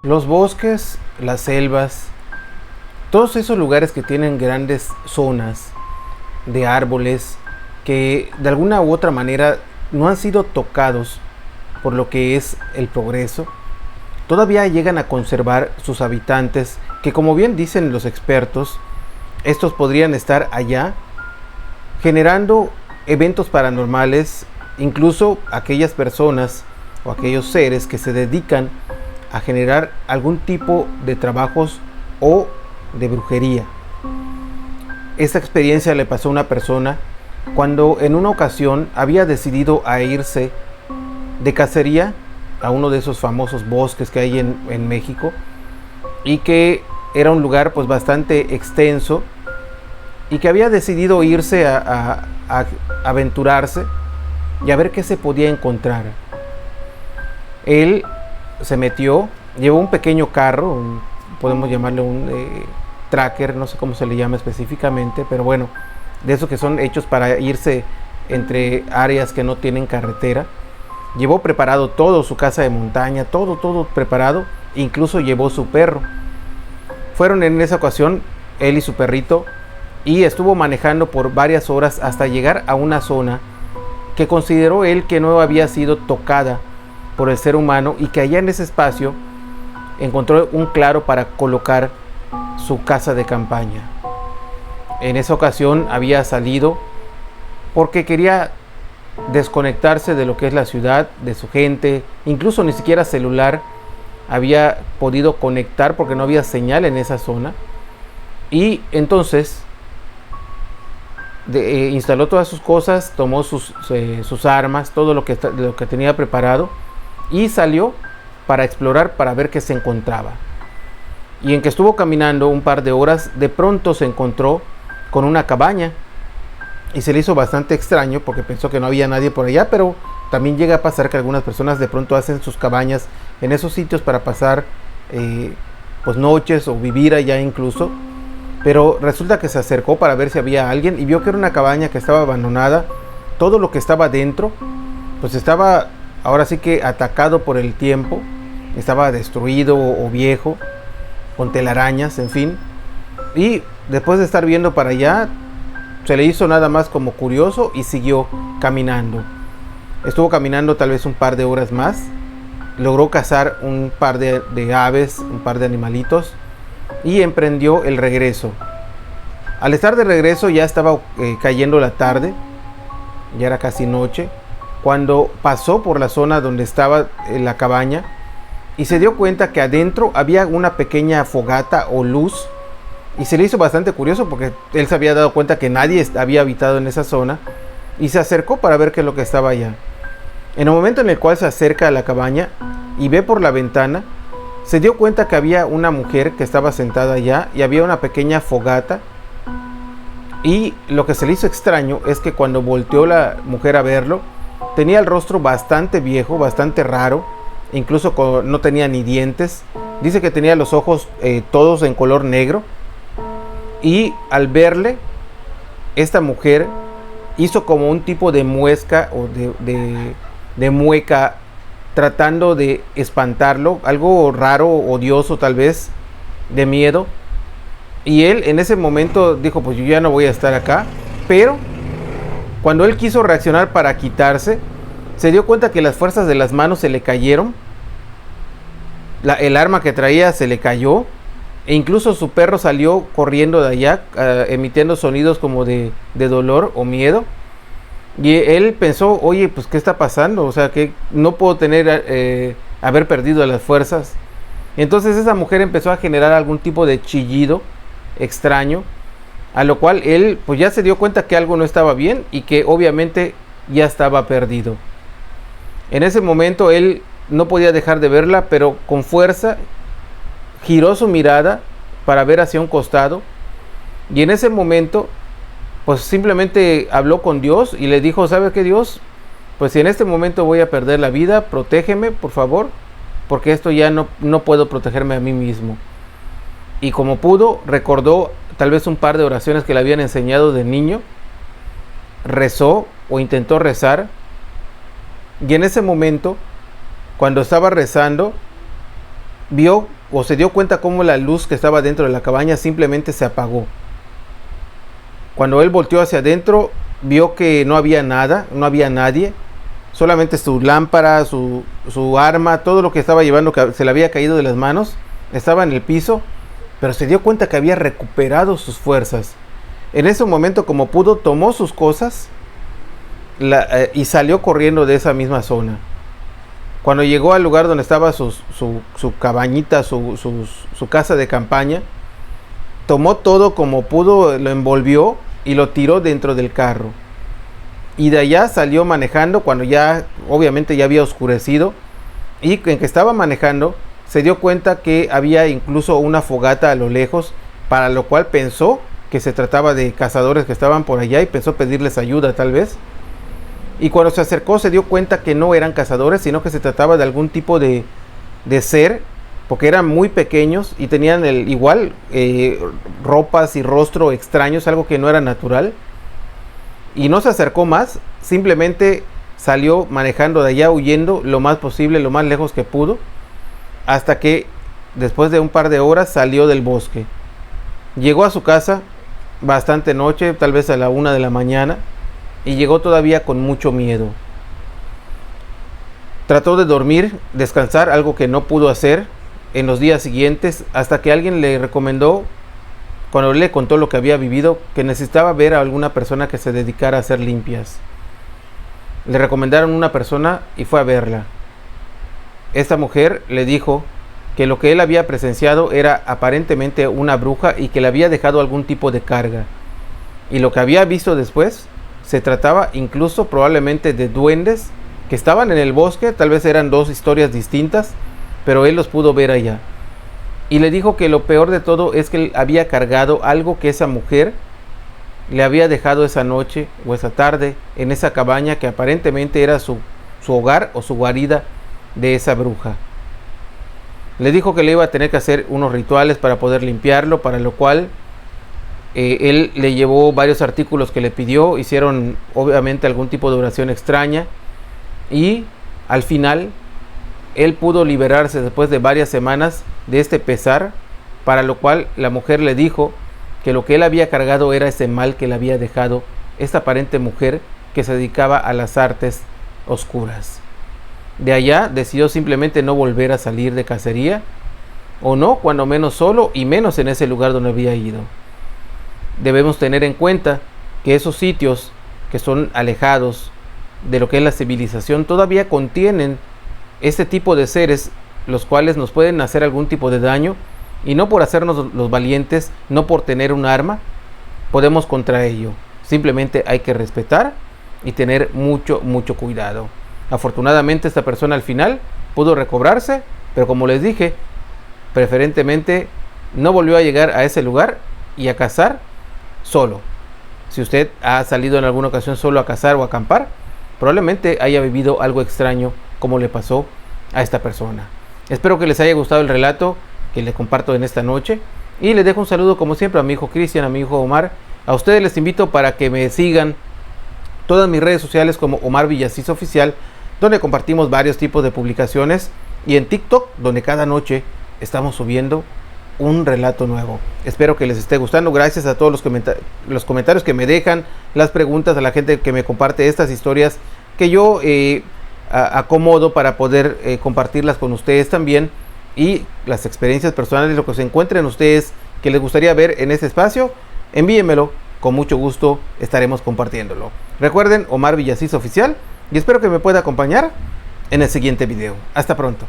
Los bosques, las selvas, todos esos lugares que tienen grandes zonas de árboles que de alguna u otra manera no han sido tocados por lo que es el progreso, todavía llegan a conservar sus habitantes que, como bien dicen los expertos, estos podrían estar allá generando eventos paranormales, incluso aquellas personas o aquellos seres que se dedican a generar algún tipo de trabajos o de brujería. Esta experiencia le pasó a una persona cuando en una ocasión había decidido a irse de cacería a uno de esos famosos bosques que hay en México, y que era un lugar pues bastante extenso, y que había decidido irse a aventurarse y a ver qué se podía encontrar. Él se metió, llevó un pequeño carro, podemos llamarle un tracker, no sé cómo se le llama específicamente, pero bueno, de esos que son hechos para irse entre áreas que no tienen carretera. Llevó preparado todo, su casa de montaña, todo preparado, incluso llevó su perro. Fueron en esa ocasión él y su perrito, y estuvo manejando por varias horas hasta llegar a una zona que consideró él que no había sido tocada por el ser humano, y que allá en ese espacio encontró un claro para colocar su casa de campaña. En esa ocasión había salido porque quería desconectarse de lo que es la ciudad, de su gente, incluso ni siquiera celular había podido conectar porque no había señal en esa zona. Y entonces instaló todas sus cosas, tomó sus armas, todo lo que tenía preparado, y salió para explorar, para ver qué se encontraba. Y en que estuvo caminando un par de horas, de pronto se encontró con una cabaña, y se le hizo bastante extraño porque pensó que no había nadie por allá, pero también llega a pasar que algunas personas de pronto hacen sus cabañas en esos sitios para pasar pues noches o vivir allá incluso. Pero resulta que se acercó para ver si había alguien, y vio que era una cabaña que estaba abandonada. Todo lo que estaba dentro pues estaba ahora sí que atacado por el tiempo, estaba destruido o viejo, con telarañas, en fin. Y después de estar viendo para allá, se le hizo nada más como curioso y siguió caminando. Estuvo caminando tal vez un par de horas más, logró cazar un par de aves, un par de animalitos, y emprendió el regreso. Al estar de regreso ya estaba cayendo la tarde, ya era casi noche, cuando pasó por la zona donde estaba la cabaña, y se dio cuenta que adentro había una pequeña fogata o luz, y se le hizo bastante curioso porque él se había dado cuenta que nadie había habitado en esa zona, y se acercó para ver qué es lo que estaba allá. En el momento en el cual se acerca a la cabaña y ve por la ventana, se dio cuenta que había una mujer que estaba sentada allá, y había una pequeña fogata. Y lo que se le hizo extraño es que cuando volteó la mujer a verlo, tenía el rostro bastante viejo, bastante raro, incluso no tenía ni dientes. Dice que tenía los ojos todos en color negro, y al verle, esta mujer hizo como un tipo de muesca o de mueca, tratando de espantarlo, algo raro, odioso tal vez, de miedo. Y él en ese momento dijo, pues yo ya no voy a estar acá. Pero cuando él quiso reaccionar para quitarse, se dio cuenta que las fuerzas de las manos se le cayeron, el arma que traía se le cayó, e incluso su perro salió corriendo de allá, emitiendo sonidos como de dolor o miedo. Y él pensó, oye, pues ¿qué está pasando? O sea, que no puedo haber perdido las fuerzas. Entonces esa mujer empezó a generar algún tipo de chillido extraño, a lo cual él pues ya se dio cuenta que algo no estaba bien, y que obviamente ya estaba perdido. En ese momento él no podía dejar de verla, pero con fuerza giró su mirada para ver hacia un costado, y en ese momento pues simplemente habló con Dios y le dijo, ¿sabes qué, Dios? Pues si en este momento voy a perder la vida, protégeme, por favor, porque esto ya no puedo protegerme a mí mismo. Y como pudo, recordó tal vez un par de oraciones que le habían enseñado de niño, rezó o intentó rezar, y en ese momento, cuando estaba rezando, vio o se dio cuenta cómo la luz que estaba dentro de la cabaña simplemente se apagó. Cuando él volteó hacia adentro, vio que no había nada, no había nadie, solamente su lámpara, su arma, todo lo que estaba llevando, que se le había caído de las manos, estaba en el piso, pero se dio cuenta que había recuperado sus fuerzas. En ese momento, como pudo, tomó sus cosas y salió corriendo de esa misma zona. Cuando llegó al lugar donde estaba su cabañita, su casa de campaña, tomó todo como pudo, lo envolvió y lo tiró dentro del carro. Y de allá salió manejando cuando ya, obviamente ya había oscurecido. Y en que estaba manejando, se dio cuenta que había incluso una fogata a lo lejos, para lo cual pensó que se trataba de cazadores que estaban por allá y pensó pedirles ayuda tal vez. Y cuando se acercó se dio cuenta que no eran cazadores, sino que se trataba de algún tipo de ser, porque eran muy pequeños y tenían igual ropas y rostro extraños, algo que no era natural. Y no se acercó más, simplemente salió manejando de allá, huyendo lo más posible, lo más lejos que pudo, hasta que después de un par de horas salió del bosque. Llegó a su casa bastante noche, tal vez a la 1 de la mañana, y llegó todavía con mucho miedo. Trató de dormir, descansar, algo que no pudo hacer en los días siguientes, hasta que alguien le recomendó, cuando le contó lo que había vivido, que necesitaba ver a alguna persona que se dedicara a hacer limpias. Le recomendaron una persona y fue a verla. Esta mujer le dijo que lo que él había presenciado era aparentemente una bruja y que le había dejado algún tipo de carga. Y lo que había visto después se trataba incluso probablemente de duendes que estaban en el bosque, tal vez eran dos historias distintas, pero él los pudo ver allá. Y le dijo que lo peor de todo es que él había cargado algo que esa mujer le había dejado esa noche o esa tarde en esa cabaña que aparentemente era su hogar o su guarida de esa bruja. Le dijo que le iba a tener que hacer unos rituales para poder limpiarlo, para lo cual él le llevó varios artículos que le pidió, hicieron obviamente algún tipo de oración extraña y al final él pudo liberarse después de varias semanas de este pesar, para lo cual la mujer le dijo que lo que él había cargado era ese mal que le había dejado esta aparente mujer que se dedicaba a las artes oscuras. De allá decidió simplemente no volver a salir de cacería, o no, cuando menos solo, y menos en ese lugar donde había ido. Debemos tener en cuenta que esos sitios que son alejados de lo que es la civilización todavía contienen este tipo de seres, los cuales nos pueden hacer algún tipo de daño, y no por hacernos los valientes, no por tener un arma, podemos contra ello. Simplemente hay que respetar y tener mucho cuidado. Afortunadamente esta persona al final pudo recobrarse, pero como les dije, preferentemente no volvió a llegar a ese lugar y a cazar solo. Si usted ha salido en alguna ocasión solo a cazar o a acampar, probablemente haya vivido algo extraño como le pasó a esta persona. Espero que les haya gustado el relato que les comparto en esta noche, y les dejo un saludo como siempre a mi hijo Cristian, a mi hijo Omar. A ustedes les invito para que me sigan todas mis redes sociales como Omar Villasís Oficial, donde compartimos varios tipos de publicaciones, y en TikTok, donde cada noche estamos subiendo un relato nuevo. Espero que les esté gustando. Gracias a todos los comentarios que me dejan, las preguntas, a la gente que me comparte estas historias que yo acomodo para poder compartirlas con ustedes también, y las experiencias personales, lo que se encuentren ustedes que les gustaría ver en este espacio, envíenmelo, con mucho gusto estaremos compartiéndolo. Recuerden, Omar Villasís Oficial, y espero que me pueda acompañar en el siguiente video. Hasta pronto.